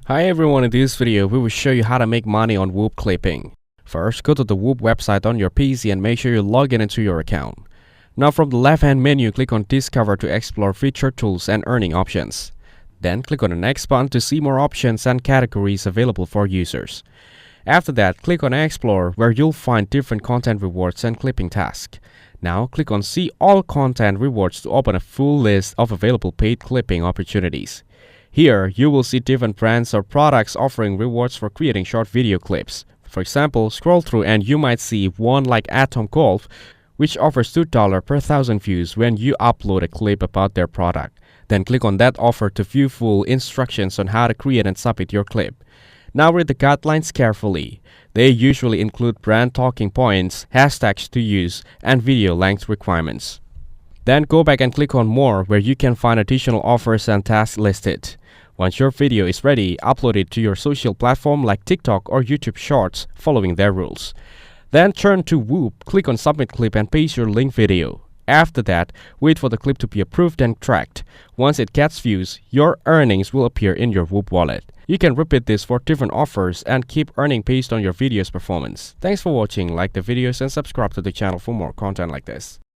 Hi everyone, in this video we will show you how to make money on Whop Clipping. First, go to the Whop website on your PC and make sure you log in into your account. Now from the left hand menu, click on Discover to explore feature tools and earning options. Then click on the next button to see more options and categories available for users. After that, click on Explore where you'll find different content rewards and clipping tasks. Now click on See All Content Rewards to open a full list of available paid clipping opportunities. Here, you will see different brands or products offering rewards for creating short video clips. For example, scroll through and you might see one like Atom Golf, which offers $2 per 1,000 views when you upload a clip about their product. Then click on that offer to view full instructions on how to create and submit your clip. Now read the guidelines carefully. They usually include brand talking points, hashtags to use, and video length requirements. Then go back and click on More where you can find additional offers and tasks listed. Once your video is ready, upload it to your social platform like TikTok or YouTube Shorts following their rules. Then turn to Whop, click on Submit Clip and paste your link video. After that, wait for the clip to be approved and tracked. Once it gets views, your earnings will appear in your Whop wallet. You can repeat this for different offers and keep earning based on your video's performance. Thanks for watching, like the videos and subscribe to the channel for more content like this.